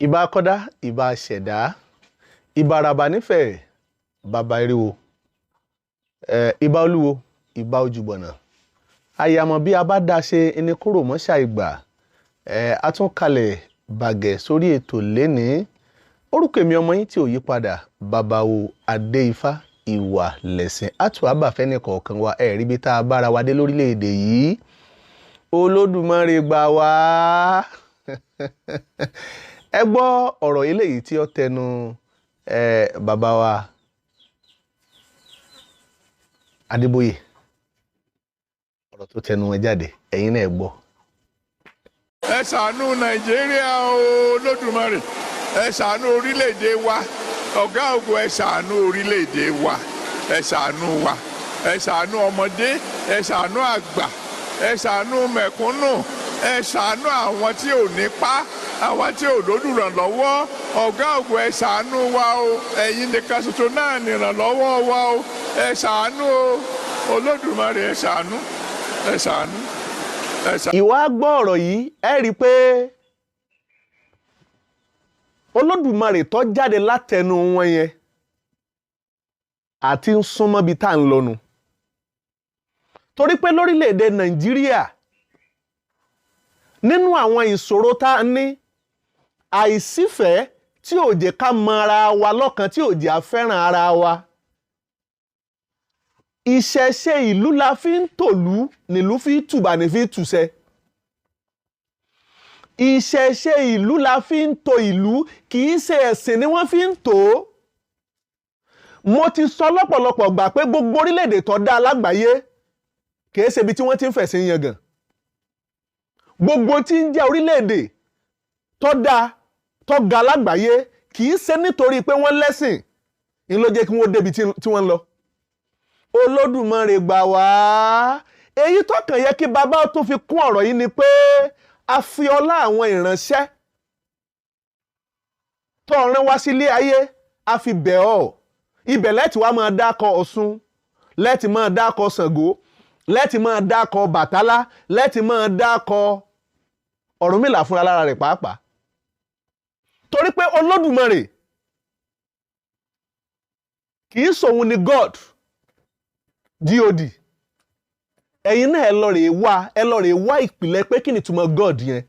Ìbà kọ́dá, ìbà ṣẹ̀dá, ìbà àràbà nífẹ̀ẹ́, bàbá eriwo, ìbà olúwo, ìbà ojúbọ̀nà. Àyàmọ̀ bí a bá dá ṣe ẹni kúrò mọ́ṣà ìgbà, a tún kalẹ̀ bàgẹ̀ sórí ètò lénìí. Orúkọ èmi ọmọ yín tí ò yí padà, bàbá o Adéifá ìwà lẹ̀sìn. Àtúwàbàfẹ́ ní kọ̀ọ̀kan wa ẹ̀rí bí tá a bára wa dé lórílẹ̀‐èdè yìí. Olódùmarè gbà wá. Ẹ gbọ́ ọ̀rọ̀ eléyìí tí ó tẹnu bàbá wa Adébóyè, ọ̀rọ̀ tó tẹnu wọn jáde, ẹ̀yin náà gbọ́. Ẹ ṣàánú Nàìjíríà o Olódùmarè, ẹ ṣàánú orílẹ̀-èdè wa, ọ̀gá ògo ẹ ṣàánú orílẹ̀-èdè wa, ẹ ṣàánú wa, ẹ ṣàánú ọmọdé, ẹ ṣàánú àgbà, ẹ ṣàánú mẹ̀kúnnù, ẹ ṣàánú àwọn tí ò nípá, àwọn tí ò lólùrànlọ́wọ́, ọ̀gá ògo ẹ ṣàánú wa o, ẹ̀yin nìkan ṣoṣo náà nìrànlọ́wọ́ wa o, ẹ ṣàánú o Olódùmarè, ẹ ṣàánú, ẹ ṣàánú, ẹ ṣàánú. Ìwà gbọ́ ọ̀rọ̀ yìí, ẹ rí i pé Olódùmarè tó jáde látẹnu wọn yẹn àti ń súnmọ́ bí tá à ń lọ́nu. Torí pé lórílẹ̀‐èdè Nàìjíríà, nínú àwọn ìṣòro tá a ní, àìsífẹ̀ẹ́ tí ò jẹ́ ká mọ ara wa lọ́kan, tí ò jẹ́ a fẹ́ràn ara wa. Ìṣẹ̀ṣe ìlú la fi ń tòlú, nílùú fi tùbà ní fi tùṣẹ. Ìṣẹ̀ṣe ìlú la fi ń tò ìlú, kì í ṣe ẹ̀sìn ni wọ́n fi ń tò ó. Mo ti sọ lọ́pọ̀lọpọ̀ gbà pé gbogbo orílẹ̀-èdè tó dá lágbàáyé kì í ṣe ibi tí wọ́n ti ń fẹ̀sìn yangàn. Gbogbo tí ń jẹ́ orílẹ̀-èdè tó dá tó ga lágbàáyé kì í ṣe nítorí pé wọ́n lẹ́sìn ní ló jẹ́ kí wọ́n débi tí wọ́n ń lọ. Olódùmarè gbà wá. Èyí tó kàn yẹ kí bàbá tó fi kún ọ̀rọ̀ yìí ni pé a fi ọlá àwọn ìránṣẹ́ tó rán wá sílé ayé, a fi bẹ̀ ọ́. Ibẹ̀ lẹ́tì wá máa dákọ̀ Ọ̀ṣun, lẹ́tì máa dákọ̀ Ṣàngó, lẹ́tì máa dákọ̀ Bàtálá, lẹ́tì máa dákọ̀ Ọ̀rúnmìlà fúnra lára rẹ̀ pàápàá. Torí pé Olódùmarè kì í ṣòun ni God. Ẹ̀yin náà ẹ lọ rè wá ìpìlẹ̀ pé kí ni ìtumọ̀ God yẹn.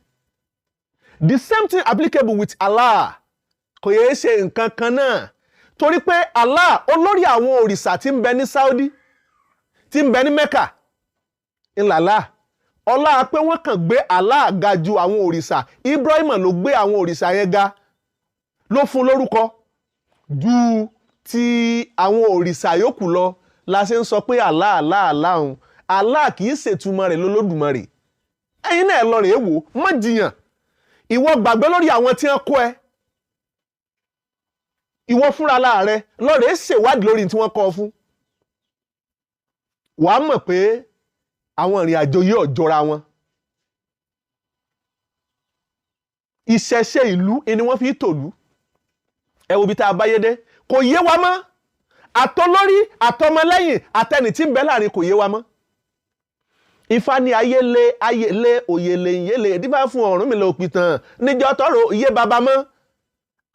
The same thing applicable with Allah. Kò yẹ ṣe nǹkan kan náà. Torí pé Allah, olórí àwọn òrìṣà tí ń bẹ ní Saudi, tí ń bẹ ní Mecca, ńlá ọlá pé wọ́n kàn gbé Allah ga ju àwọn òrìṣà. Ibrahim ló gbé àwọn òrìṣà yẹn ga, ló fún lórúkọ ju ti àwọn òrìṣà yòókù lọ. La ṣe ń sọ pé Allah òun. Allah kì í ṣètumọ̀ rẹ̀ lólódùmarè. Ẹ̀yin náà lọ rèé wò, má jiyàn. Ìwọ gbàgbé lórí àwọn tí wọ́n kọ́ ẹ. Ìwọ fúnra láàrẹ lọ rèé ṣèwádìí lórí tí wọ́n kọ́ ọ fún. Wàá mọ̀ pé àwọn ìrìn àjò yìí ò jọra wọn. Ìṣẹ̀ṣe ìlú ni wọ́n fi tòlú. Ẹ wo bí tá a báyé dé, kò yé wa mọ́. Àtọlórí, àtọmọlẹ́yìn, àtẹni tí ń bẹ láàrin kò yé wa mọ́. Ifá ní ayé lé òye lè yé lè dífá fún Ọ̀rúnmìlà òpìtàn níjọ́ tọrọ iye baba mọ́.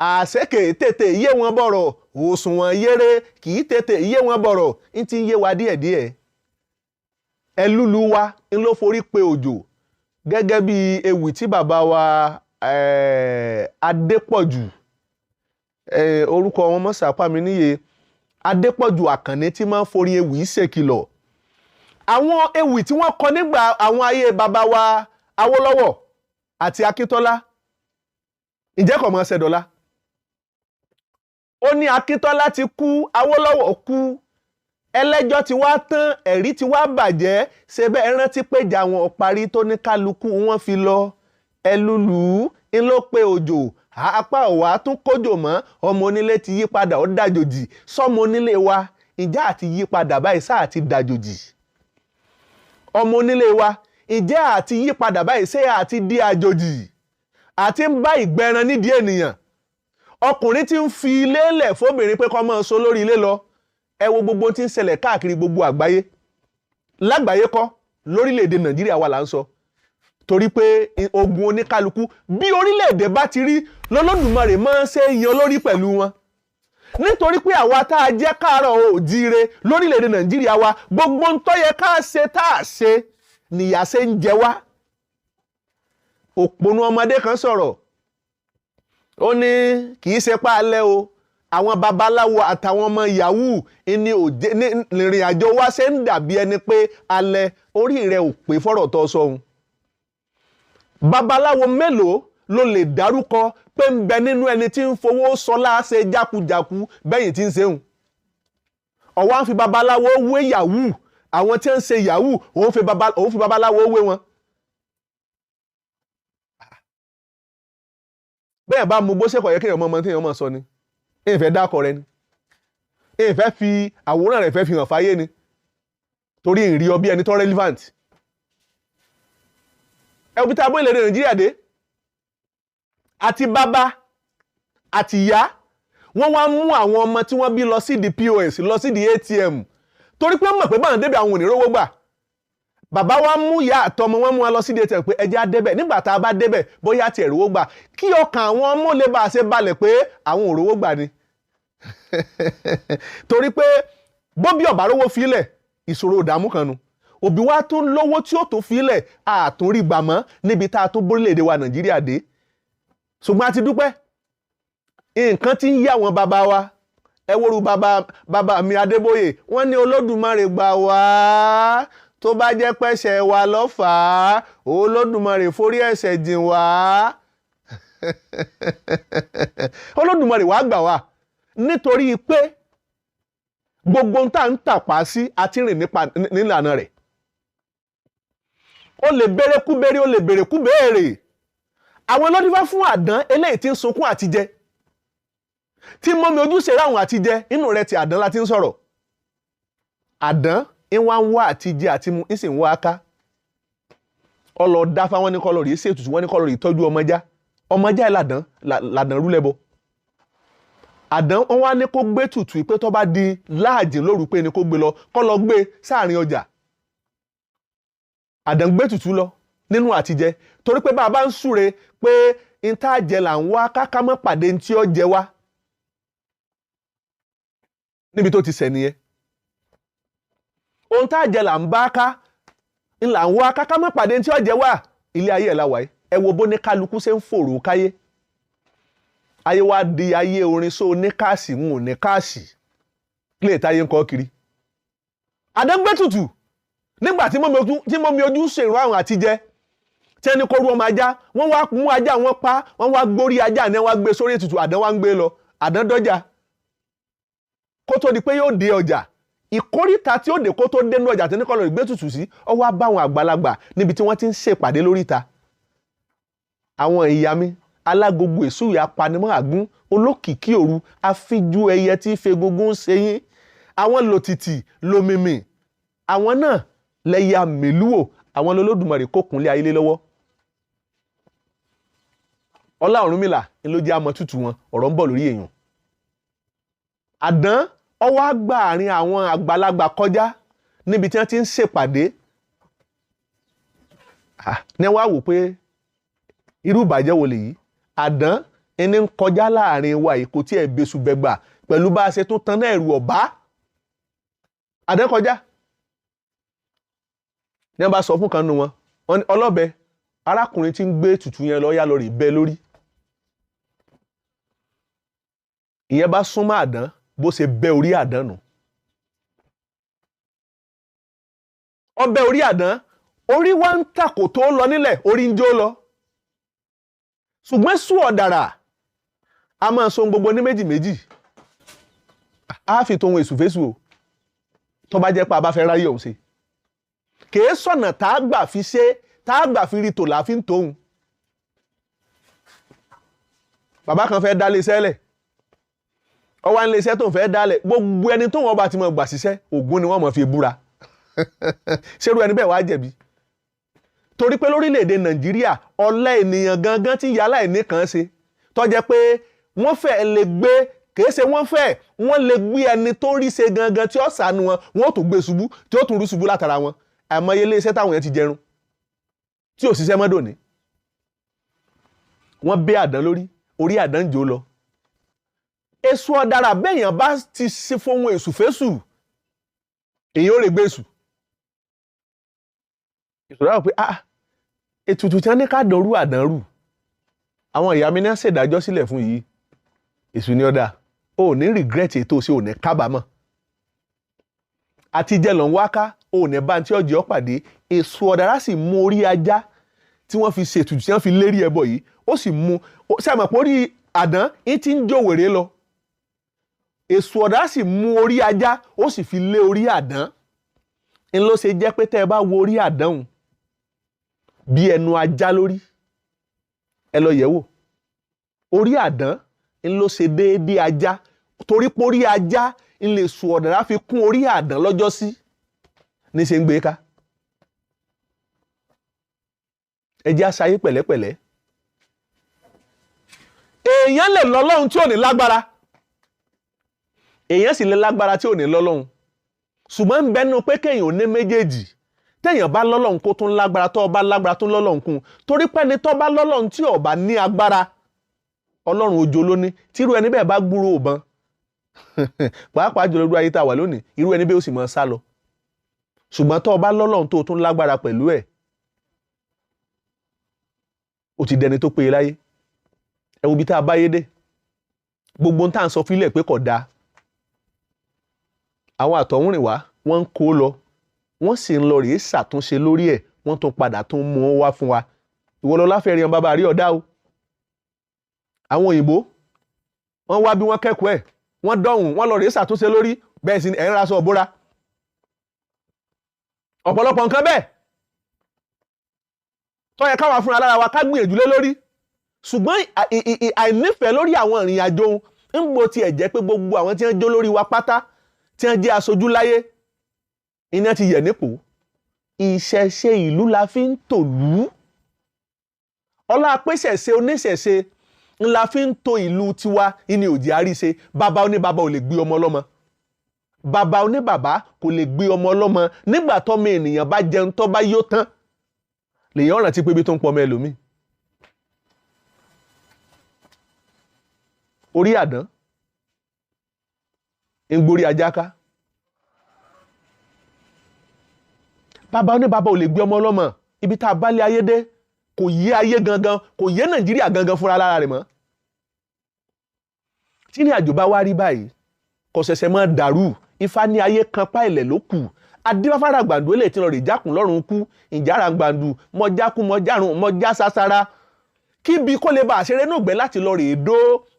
Àṣekè tètè yé wọn bọ̀rọ̀, òṣùwọ̀n yéré kì í tètè yé wọn bọ̀rọ̀, ń ti yé wa díẹ̀díẹ̀. Ẹlúlu wa ń ló forí pe òjò, gẹ́gẹ́ bí ewì tí bàbá wa Adépọ̀jù, orúkọ wọn mọ́ sàpá mi níye, Adépọ̀jù Àkànní tí máa ń forí ewì ṣèkìlọ̀. Àwọn ewì tí wọ́n kọ nígbà àwọn ayé bàbá wa Awólọ́wọ̀ àti Akíntọ́lá, ǹjẹ́ kò mọ́ ṣẹ̀dọ́lá? Ó ní Akíntọ́lá ti kú, Awólọ́wọ̀ kú, ẹlẹ́jọ́ ti wá tán, ẹ̀rí ti wá bàjẹ́, ṣe bẹ́ẹ̀ rántí pé ìjà wọn parí tó ní kálukú wọn fi lọ. Ẹlúlu ń ló pe òjò, apá ọ̀wá tún kójò mọ́, ọmọ onílé ti yí padà ó dàjòjì. Sọ́mọ onílé wa ìjà àti yí padà báyìí sáà ti dàjòjì. Ọmọ onílé wa ìjà àti yí padà báyìí sáà àti di àjòjì. Àti ń bá ìgbẹ́ran nídìí ènìyàn. Ọkùnrin tí ń fi ilé lẹ̀ fóbìnrin pé kó máa so lórí ilé lọ. Ẹ wo gbogbo tí ń ṣẹlẹ̀ káàkiri gbogbo àgbáyé. Lágbàáyé kọ́, lórílẹ̀‐èdè Nàìjíríà wa là ń sọ. torí pé ogun oníkálukú bí orílẹ̀-èdè bá ti rí l'Olódùmarè máa ń ṣe yan olórí pẹ̀lú wọn nítorí pé àwa tá a jẹ́ káàárọ̀ oòjíire lórílẹ̀-èdè Nàìjíríà wa gbogbo ń tó yẹ ká ṣe tá a ṣe nìyà ṣe ń jẹ wá. Òpònú ọmọdé kan sọ̀rọ̀ ó ní kì í ṣe pa alẹ́ o àwọn babaláwo àtàwọn ọmọ yahoo ní ìrìn àjò wa ṣe ń dàbí ẹni pé alẹ́ orí rẹ̀ ò pé fọ́rọ̀ tó sọ̀hún. Babaláwo mélòó ló lè dárúkọ pé ń bẹ nínú ẹni tí ń fowó sọlá ṣe jákujàku bẹ́yìn tí ń ṣeun. Ọ̀wá ń fi babaláwo wé yahoo àwọn tí ń ṣe yahoo òun fi babaláwo wé wọn. Bẹ́ẹ̀ bá mú bó ṣe kọ̀ yẹ kéèyàn mọ tí èèyàn mọ̀ sọ ni ìfẹ́ dákọ̀ rẹ ni ìfẹ́ fi àwòrán rẹ̀ fẹ́ fi hàn fáyé ni torí ìrí ọ bí ẹni tó relevant. Ẹbí tá a bó ilẹ̀ Nàìjíríà dé àti bàbá àti ìyá wọ́n wá mú àwọn ọmọ tí wọ́n bí lọ sí di POS lọ sí di ATM torí pé mọ̀ pé báwọn débi àwọn ò ní rówó gbà. Bàbá wa mú ìyá àtọmọ wọn mú wa lọ sí di ATM pé ẹjẹ́ á débẹ̀ nígbà tá a bá débẹ̀ bóyá tiẹ̀ rówó gbà kí ọkàn àwọn ọmọ lè bá a ṣe balẹ̀ pé àwọn ò rówó gbà ni. Torí pé bóbí ọ̀bá rówó fílẹ̀ ìṣòro ìdààmú kan nu òbí wa tún lówó tí ó tó fílẹ̀ àtúnrí gbà mọ́ níbi tá a tó bórílẹ̀-èdè wa Nàìjíríà dé. Ṣùgbọ́n a ti dúpẹ́ nǹkan tí ń yí àwọn bàbá wa ẹ wóru bàbá mi Adébóyè wọ́n ní Olódùmarè gbà wá tó bá jẹ́ pẹ́ṣẹ̀ wa lọ́fàá Olódùmarè forí ẹ̀ṣẹ̀ jìn wá. Olódùmarè wá gbà wá nítorí pé gbogbo ń tà ń tàpá sí àti rìn nílànà rẹ̀. Ó lè béèrè kú béèrè ó lè béèrè kú béèrè. Àwọn olódìfá fún àdán eléyìí tí ń sunkún àtijẹ tí mọ́mi ojúṣe ráhùn àtijẹ inú rẹ̀ ti àdán láti ń sọ̀rọ̀. Àdán ìwà ń wá àtijẹ àti mu ìsìn wá ká ọlọ́ọ̀dá fáwọn ní kọlọ̀rì ṣètùtù wọn ní kọlọ̀rì tọ́jú ọmọjá làdán rúlẹ́bọ. Àdán wọn wá ní kó gbé tùtù pé tó bá di láàjìn lóru pé ni kó gbé lọ kó lọ gbé sáàrin ọjà. Àdán gbé tùtù lọ nínú àtijẹ torí pé bàbá ń súre pé ìtajẹ là ń wá káká mọ́ pàdé tí ó jẹ wá níbi tó ti sẹ̀ nìyẹn. Ohun tájẹ là ń bá ká ńlá ń wá káká mọ́ pàdé tí ó jẹ wá ilé ayé ẹ̀ láwàá ẹ wo bó ní kálukú ṣe ń fòrò káyé. Ayé wa di ayé orin só ní káàsì ń ò ní káàsì lè táyé ń kọ́ kiri. Àdán gbé tùtù nígbà tí mọ́mi ojú ṣèrò àwọn àtijẹ tí ẹni kó rú ọmọ ajá wọ́n wá mú ajá wọn pa wọ́n wá gbórí ajá ní wọ́n gbé sórí ètùtù àdán wá ń gbé lọ àdán dọ́jà kó tó di pé yóò dé ọjà ìkóríta tí ó dé kó tó dénú ọjà tí ní kọlọ̀ ìgbé tùtù sí ọ wá bá àwọn àgbàlagbà níbi tí wọ́n ti ń ṣèpàdé lóríta. Àwọn ìyá mi alágogo èsúwì apanimọ́ àgún olókìkí òru afíjú ẹyẹ tí fegungun ṣeyín àwọn lòtìtì lomimi àwọn náà lẹ́yà mélúwò àwọn Olódùmarè kó kúnlé ayé lọ́wọ́. Ọlá Ọ̀rúnmìlà ni ló jẹ́ àmọ́ tútù wọn ọ̀rọ̀ ń bọ̀ lórí èèyàn. Àdán ọwọ́ àgbà àárín àwọn àgbàlagbà kọjá níbi tí wọ́n ti ń ṣèpàdé ní wàá wò pé irú ìbàjẹ́ wo lèyí. Àdán ẹni ń kọjá láàrin wa yìí kò tí ẹ̀ bẹ́sù bẹ́gbà pẹ̀lú bá a ṣe tó tan náà ẹ̀rù ọ̀bá. Àdán kọjá ní wọ́n bá sọ fún kan nínú wọn ní ọlọ́bẹ arákùnrin tí ń gbé tùtù yẹn lọ yá lọ rè bẹ́ lórí. Ìyẹn bá súnmọ́ àdán bó ṣe bẹ́ orí àdán nù. Ó bẹ́ orí àdán orí wa ń tàkò tó lọ nílẹ̀ orí ń jó lọ. Ṣùgbọ́n sùn ọ̀dàrà a máa so gbogbo ní méjì méjì a fi tohun èṣù fésù o tó bá jẹ́ pé a bá fẹ́ ráyè ọ̀hún ṣe. Kèé sọ̀nà tá a gbà fi ṣe tá a gbà fi rí tò láfi ń tóhun. Bàbá kan fẹ́ dálé iṣẹ́ lẹ̀ ó wá ń lé iṣẹ́ tó ń fẹ́ dálẹ̀ gbogbo ẹni tó wọ́n bá ti mọ̀ gbà síṣẹ́ Ògún ni wọ́n mọ̀ fi búra. Ṣerú ẹni bẹ́ẹ̀ wá jẹ̀bi. Torí pé lórílẹ̀‐èdè Nàìjíríà ọ̀lẹ ènìyàn gangan tí yálà ẹ̀ní kan ṣe tó jẹ́ pé wọ́n fẹ́ lè gbé kìí ṣe wọ́n lè gbé ẹni tó rí ṣe gangan tí ó ṣàánú wọn wọ́n ó tún gbé ṣubú tí ó tún rú ṣubú látara wọn. Àìmọye ilé iṣẹ́ táwọn yẹn ti jẹrun tí ò ṣiṣẹ́ mọ́dọ̀ ní wọ́n bẹ́ àdán lórí orí àdán jò lọ. Èṣù ọ̀dàrà bẹ́yàn bá ti ṣe fohun èṣù fésù èyàn ó rè gbé èṣù. Ìṣòro àwọn pé ètùtù tí wọ́n ní ká dọ̀rú àdán rù àwọn ìyá mi ní ṣèdájọ́ sílẹ̀ fún yìí èṣù ni ọ̀dà o ò ní regret ètò ṣe ò ní kábàámọ̀ àti jẹ́ lọ́n wáká o ò ní bá tí ọjọ́ ọ pàdé. Èṣù ọ̀dàrà sì mú orí ajá tí wọ́n fi ṣètùtù tí wọ́n fi lérí ẹbọ yìí ó sì mú sẹ́mọ̀ pé orí àdán yìí ti ń jó wèrè lọ. Èṣù ọ̀dàrà sì mú orí ajá ó sì fi lé orí àdán ń ló ṣe jẹ́ pé tẹ́ ẹ bá wo orí àdán bí ẹnu ajá lórí ẹ lọ yẹ̀ wò orí àdán ń ló ṣe déédéé ajá torí pé orí ajá ń lè Èṣù ọ̀dàrà fi kún orí àdán lọ́jọ́ sí ní ṣe ń gbé ká. Ẹ jẹ́ àṣàyé pẹ̀lẹ́pẹ̀lẹ́. Èèyàn lè lọ́lọ́run tí ò ní lágbára èèyàn sì lè lágbára tí ò ní lọ́lọ́run ṣùgbọ́n ń bẹnu pé kéèyàn ò ní méjèèjì. Téèyàn bá lọ́lọ́run kó tún lágbára tó bá lágbára tó lọ́lọ́run kún torí pé ẹni tó bá lọ́lọ́run tí ò bá ní agbára ọlọ́run ojo ló ní tírú ẹni bẹ́ẹ̀ bá gbúrò òbọn pàápàá jùlọ lórí ayé tá a wà lónìí irú ẹni bẹ́ẹ̀ ó sì máa sá lọ. Ṣùgbọ́n tó bá lọ́lọ́run tó tún lágbára pẹ̀lú ẹ̀ ó ti dẹni tó péye láyé. Ẹ wo bí tá a báyé dé gbogbo ń tà ń sọ fílẹ̀ pé kò dáa àwọn àtọ̀húnrìn wá wọ́n ń kó lọ wọ́n sì ń lọ rèé ṣàtúnṣe lórí ẹ̀ wọ́n tún padà tún mú ọ wá fún wa. Ìwọ lọ láfẹ́ rí ọ bàbá rí ọ̀dá o. Àwọn òyìnbó wọ́n wá bí wọ́n kẹ́kọ̀ọ́ ẹ̀ wọ́n dọ̀hùn wọ́n lọ rèé ṣàtúnṣe lórí bẹ́ẹ̀ sì ẹ̀ ń raṣọ òbóra ọ̀pọ̀lọpọ̀ nǹkan bẹ́ẹ̀ tó yẹ káwa fúnra lára wa ká gbìyànjú lé lórí. Ṣùgbọ́n àìnífẹ̀ẹ́ lórí àwọn ìrìn àjò ń bo tiẹ̀ jẹ́ pé gbogbo àwọn tí wọ́n jó lórí wa pátá tí wọ́n jẹ́ aṣojú láyé iná ti yẹ̀ nípò. Ìṣẹ̀ṣe ìlú la fi ń tòlú ọlá pẹ́sẹ̀ṣe oníṣẹ̀ṣe ńlá fi ń to ìlú tiwa ìní òjì àríṣe. Bàbá oníbàbá ò lè gbé ọmọ ọlọ́mọ bàbá oníbàbá kò lè gbé ọmọ ọlọ́mọ nígbà tọ́mọ ènìyàn bá jẹun tó bá yó tán lèyàn rántí pé ibi tó ń pọ̀ ọmọ ẹlòmíì. Orí àdán ń gborí ajá ká. Bàbá oníbàbá ò lè gbé ọmọ ọlọ́mọ ibi tá a bá lé ayé dé kò yé ayé gangan kò yé Nàìjíríà gangan fúnra lára rẹ̀ mọ́. Tí ní àjò bá wá rí báyìí kò ṣẹ̀ṣẹ̀ máa dàrú Ifá ní ayé kan pa ilẹ̀ ló kù adébáfárà gbàndú lè ti lọ rè jákùn lọ́rùn kú ìjára gbàndú mọ jákùn mọ járùn mọ já sásárá kíbi kó lè bá àṣeré náà gbẹ láti lọ rè dó.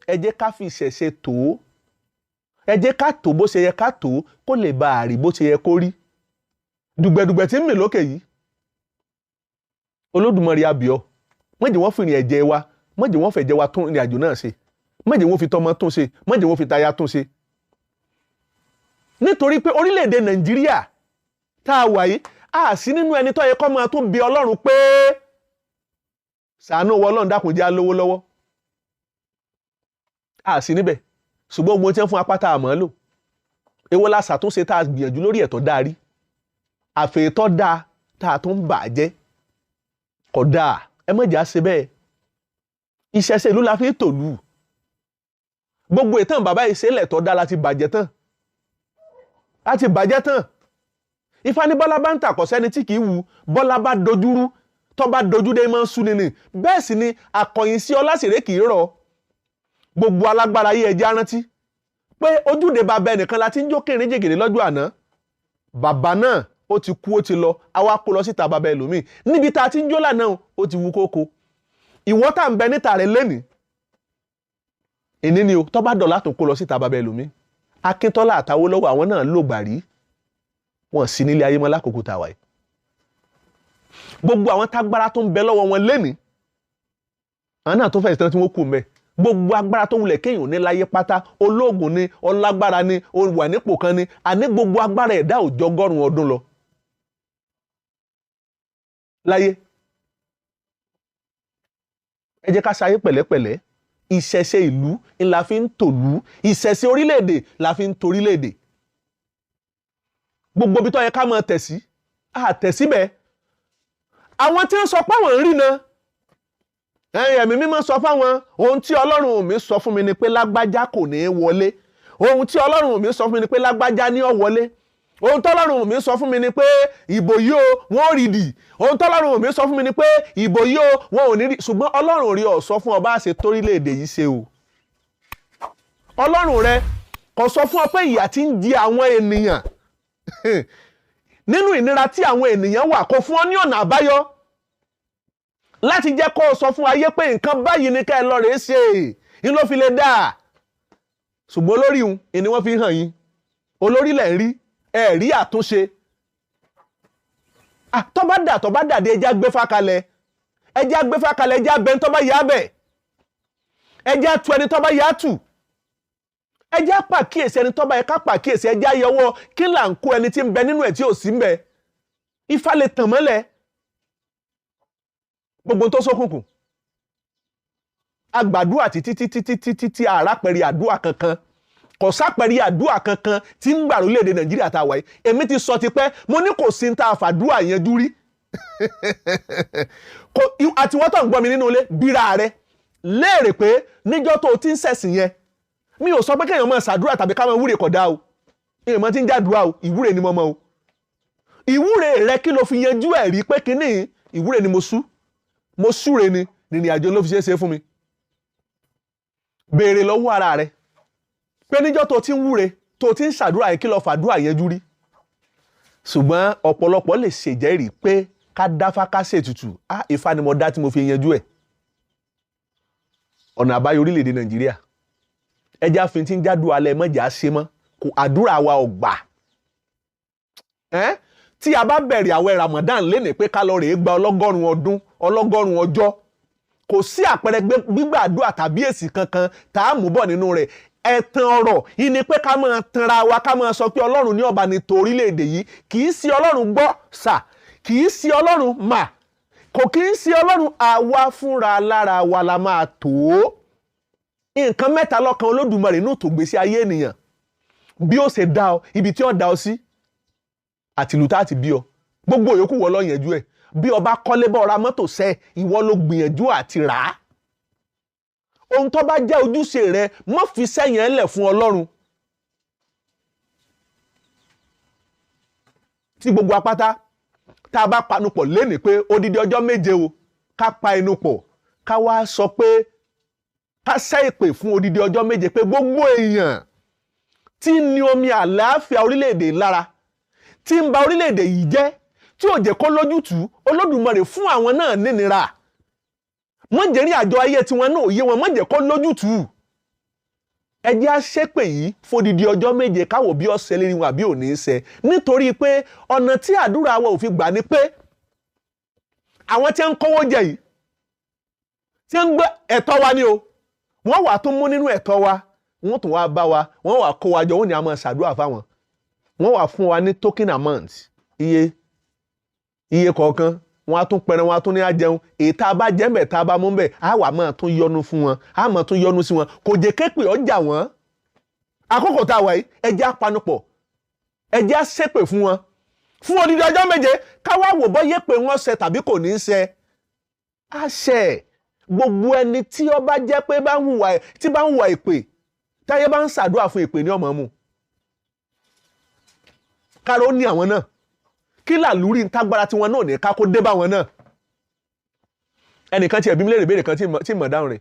Ẹ jẹ́ ká fi ìṣẹ̀ṣe tó ẹ jẹ́ ká tó bó ṣe yẹ ká tó kó lè bá àrí bó ṣe yẹ kó rí. Dùgbẹ̀dùgbẹ̀ tí ń mì lókè yìí Olódùmarè abíọ́ mọ̀jẹ̀ wọ́n fi ìrìn ẹ̀jẹ̀ wa mọ̀jẹ̀ wọ́n fẹ̀jẹ̀ wa tún ìrìn àjò náà ṣe mọ̀jẹ̀ wọ́n fi tọmọ tún ṣe mọ̀jẹ̀ wọ́n fi taya tún ṣe. Nítorí pé orílẹ̀-èdè Nàìjíríà tá a wà yìí a sí nínú ẹni tó yẹ kó máa tún bí Ọlọ́run pé ṣàánú wọ Ọlọ́run dákun jẹ́ á lówó lọ́wọ́ a sí níbẹ̀. Ṣùgbọ́n ogun tí wọ́n fún apáta àmọ́ lò èwo la ṣàtúnṣe tá a gbìyànjú lórí ẹ̀tọ́ dáa rí àfẹ́tọ́ dáa tá a tún bà á jẹ́ kò dáa ẹ má jẹ́ á ṣe bẹ́ẹ̀. Ìṣẹ̀ṣe ìlú la fi ń tòlú gbogbo ìtàn bàbá ìṣẹ̀lẹ̀ tó dáa láti bàjẹ́ tán láti bàjẹ́ tán. Ifá ní bọ́lá bá ń tàkọ̀ sẹ́ni tí kì í wu bọ́lá bá dojúrú tó bá dojú dé máa ń sú ni bẹ́ẹ̀ sì ni àkọ̀yìn sí ọlásèré kì í rọ̀. Gbogbo alágbára yìí ẹjẹ́ rántí pé ojúde bàbá ẹnìkan la ti ń jó kéré jègèrè lọ́jọ́ àná bàbá náà ó ti kú ó ti lọ àwa kó lọ síta bàbá ẹlòmíì níbi tá a ti ń jó lànà ó ti wú kókó. Ìwọ tá ń bẹ níta rẹ lẹ́nìí ìní ni o tó bá dọ̀lá tó kó lọ síta bàbá ẹlòmíì. Akíntọ́lá àtàwólọ́wọ̀ àwọn náà lò gbàrí wọn sí nílé ayé mọ́ lákòókò tàwa yìí. Gbogbo àwọn tágbára tó ń bẹ lọ́wọ́ wọn lẹ́nìí àwọn náà tó fẹ́ ìtàn tí wọ́n kù mẹ́. Gbogbo agbára tó wulẹ̀ kéèyàn ní láyé pátá olóògùn ni ọlágbára ni wà nípò kan ni àní gbogbo agbára ẹ̀dá ò jọ 100 ọdún lọ láyé. Ẹ jẹ́ ká ṣayé pẹ̀lẹ́pẹ̀lẹ́. Ìṣẹ̀ṣe ìlú la fi ń tòlú ìṣẹ̀ṣe orílẹ̀-èdè la fi ń torílẹ̀-èdè. Gbogbo ibi tó yẹ ká máa tẹ̀sí a tẹ̀sí bẹ́ẹ̀ àwọn tí ń sọ pé àwọn ń rí náà ẹ̀mí mímọ́ sọ fáwọn ohun tí Ọlọ́run mi sọ fún mi ni pé lágbájá kò ní í wọlé, ohun tí Ọlọ́run mi sọ fún mi ni pé lágbájá ní ó wọlé, ohun tí Ọlọ́run mi sọ fún mi ni pé ìbò yìí o wọ́n rí dì, ohun tí Ọlọ́run mi sọ fún mi ni pé ìbò yìí o wọ́n ò ní rí, ṣùgbọ́n Ọlọ́run rí ó sọ fún ọ bá ṣe torílẹ̀-èdè yìí ṣe o. Ọlọ́run rẹ kò sọ fún ọ pé ìyà tí ń jẹ àwọn ènìyàn nínú ìnira tí àwọn ènìyàn wà, kò fún ọ ní ọ̀nà àbáyọ láti jẹ́ kó o sọ fún ayé pé nǹkan báyìí ni ká ẹ lọ rèé ṣe ń ló fi lè dáa. Ṣùgbọ́n olórí òun ni wọ́n fi hàn yín, olórí lẹ̀ ń rí ẹ rí àtúnṣe. Tó bá dàdé ẹjẹ́ agbéfà kalẹ̀, ẹjẹ́ agbéfà kalẹ̀, ẹjẹ́ abẹ́ tó bá yá bẹ̀, ẹjẹ́ atu ẹni tó bá yá tù, ẹjẹ́ apàkíyèsí ẹni tó bá yẹ ká pàkíyèsí, ẹjẹ́ ayọwọ́ kí là ń kó ẹni tí ń bẹ nínú ẹ̀ tí ò sí ń bẹ. Ifá lè tàn mọ́lẹ̀ gbogbo tó ṣókùnkùn. Agbàdúrà títí àràpẹ̀rẹ̀ àdúrà kankan, kò sápẹ̀rẹ̀ àdúrà kankan tí ń gbà lórílẹ̀‐èdè Nàìjíríà tá a wáyé. Èmi ti sọ tipẹ́, mo ní kò sí ń ta àfàdúrà yanjú rí. Àti wọ́n tó ń gbọ́ mi nínú ilé bíra rẹ léèrè pé níjọ́ tó o ti ń ṣẹ̀sìn yẹn, mi ò sọ pé kéèyàn máa ṣàdúrà tàbí ká máa wúre kódà o, èèyàn ti ń jádùúrà o, ìwúre ni mo mọ o. Ìwúre rẹ kí ló fi yanjú ẹ̀ rí pé kínní ìwúre ni mo súre ni ìrìn àjò ló fi ṣeé ṣe fún mi. Béèrè lọ́wọ́ ara rẹ pé níjọ́ tó ti ń wúre tó ti ń ṣàdúrà yẹn kí ló fàdúrà yanjú rí. Ṣùgbọ́n ọ̀pọ̀lọpọ̀ lè ṣèjẹ́rìí pé ká dáfá ká ṣètùtù, Ifá ni mo dá tí mo fi yanjú ẹ̀. Ọ̀nà àbáyọ orílẹ̀-èdè Nàìjíríà, ẹja fi ti ń jádùn alẹ́ mọ́jà ṣe mọ́, kò àdúrà wa ò gbà. Tí a bá bẹ̀rẹ̀ àwẹ̀ Ramadan lénìí pé ká lọ rèé gba ọlọ́gọ́rùn-ún ọdún, ọlọ́gọ́rùn-ún ọjọ́, kò sí àpẹẹrẹ gbígbà àdúrà tàbí èsì kankan tá a mú bọ̀ nínú rẹ̀. Ẹ̀tàn ọ̀rọ̀ yìí ni pé ká máa tanra wa, ká máa sọ pé Ọlọ́run ní ọba ní tó orílẹ̀-èdè yìí. Kì í sí Ọlọ́run gbọ́ sà, kì í sí Ọlọ́run mà, kò kì í sí Ọlọ́run, àwa fúnra lára wa la máa tó. Nǹkan mẹ́ta lọ́kan Olódùmarè inú tó gbèsè ayé ènìyàn: bí ó ṣe dá ọ, ibi tí ó dá ọ sí, àti ìlú tá a ti bí ọ. Gbogbo yòókù wọ́ ló yanjú ẹ̀. Bí ọba kọ́lé bọ́ ra mọ́tò sẹ́, ìwọ ló gbìyànjú àti rà á. Ohun tó bá jẹ́ ojúṣe rẹ, má fi sẹ́yìn ẹlẹ̀ fún Ọlọ́run. Tí gbogbo apáta tá a bá panupọ̀ lénìí pé odidi ọjọ́ méje o, ká pa inú pọ̀, ká wá sọ pé ká sẹ́ ìpè fún odidi ọjọ́ méje pé gbogbo èèyàn tí ní omi àlàáfíà orílẹ̀-èdè lára, tí ń ba orílẹ̀-èdè yìí jẹ́, tí ò jẹ́ kó lójútùú, Olódùmarè fún àwọn náà nínira. Wọ́n jẹ́rìí àjọ ayé tiwọn náà òye wọn, wọ́n jẹ́ kó lójútùú. Ẹ jẹ́ á ṣépè yìí fódìdí ọjọ́ méje káwò bí ọ̀sẹ̀ lérí wọn àbí òní ṣẹ. Nítorí pé ọ̀nà tí àdúrà wa ò fi gbà ni pé àwọn tí ń kówó jẹ yìí, tí ń gbé ẹ̀tọ́ wa ni o, wọ́n wà tún mú nínú ẹ̀tọ́ wa, wọ́n tún wá bá wa, wọ́n wà kó wa jọ, wọ́n ní a máa ṣàdúrà fáwọn. Wọ́n wà fún wa ní token amount, iye kọ̀ọ̀kan, wọ́n á tún pẹran, wọ́n á tún ní àjẹun. Èyí tá a bá jẹ́ mbẹ̀, tá a bá mú mbẹ̀, á wà máa tún yọnu fún wọn, á máa tún yọnu sí wọn. Kò jẹ́ képè ọjà wọn. Àkókò tá a wà yìí, ẹ jẹ́ á panupọ̀, ẹ jẹ́ á ṣépè fún wọn fún odidi ọjọ́ méje, ká wá wò bọ́ yé pé wọ́n ṣẹ tàbí kò ní í ṣẹ. Á ṣẹ. Gbogbo ẹni tí ó bá jẹ́ pé bá ń hùwà èpè, táyé bá ń ṣàdúrà fún èpè ní ọmọ mu. Káró ní àwọn náà, kí làlúrí tágbára tí wọn náà ní ká kó dé bá wọn náà. Ẹnìkan tí ẹ̀bí mi léèrè béèrè kan tí mọ̀ dáhùn rẹ̀.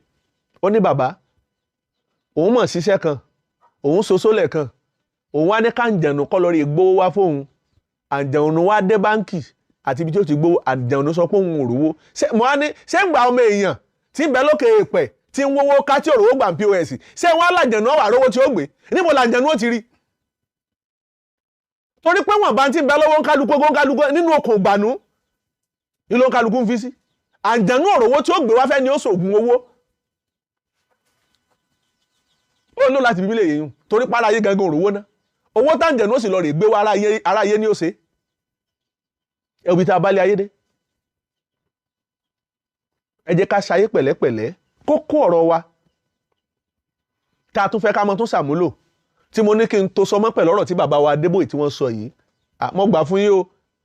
Ó ní bàbá, òun mọ̀ ṣiṣẹ́ kan, òun sosólẹ̀ kan, òun wá ní káǹjẹ̀nù kọ́ lórí gbówó wá fóun. Àǹjẹ̀nù wá dé báńkì àti ibi tí ó ti gbówó, àǹjẹ̀nù sọ pé òun ò rówó. Mo wá ní ṣé ń gba ọmọ èèyàn tí ń bẹ lókè èèpẹ̀ tí ń wówó ká tí òrówó gbà ń POS, ṣé wọ́n á làǹjẹ̀nù wà rówó tí ó gbé? Níbo làǹjẹ̀nù ó ti rí? Torí pé wọ́n bá ti ń bẹ lọ́wọ́ kálukú nínú okùn ìgbànú ìlú kálukú ń fi sí. Àǹjẹ̀nù òrówó tí ó gbé wá fẹ́ ni ó ṣògùn owó. Ó lò láti bíbélì yìí torí pé aráyé gangan òrówó ná. Owó táǹjẹ̀nù ó sì lọ rè gbé wá aráyé ní ó ṣe. Ẹ̀wì tá a bá lé ayé dé. Ẹ jẹ́ ká ṣayé pẹ̀lẹ́pẹ̀lẹ́, kókó ọ̀rọ̀ wa tá a tún fẹ́ ká mọ́ tún ṣàmúlò, tí mo ní kí n tó sọmọ́ pẹ̀lú ọ̀rọ̀ tí bàbá wa Adébóyè tí wọ́n sọ yìí. Mo gbà fún yín o,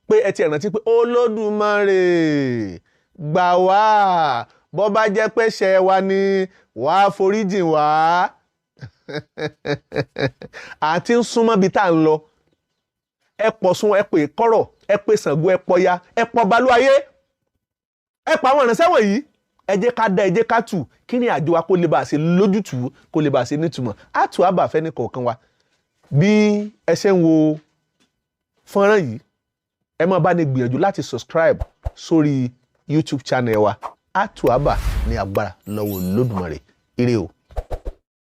pé ẹ ti rántí pé Olódùmarè gbà wá bó bá jẹ́ pé ṣẹ̀ wa ni wàá foríjìn wá. Àti ń súnmọ́ bí tá à ń lọ. Ẹ pọ̀ṣun, ẹ pè kọ́rọ̀, ẹ pè Ṣàngó, ẹ pọya, ẹ pọ̀ balúayé. Ẹ pa àwọn ìránṣẹ́ wọ̀nyí. Ẹ jẹ́ ká dá, ẹ jẹ́ ká tù, kí ni àjọ wa kó lè bá ṣe lójútùú, kó lè bá ṣe nítumọ̀. Á tù á bà fẹ́ ní kọ̀ọ̀kan wa. Bí ẹ ṣe ń wo fọ́nrán yìí, ẹ máa bá ní gbìyànjú láti subscribe sórí YouTube channel wa. Á tù á bà ní agbára lọ́wọ́ Olódùmarè. Ire o.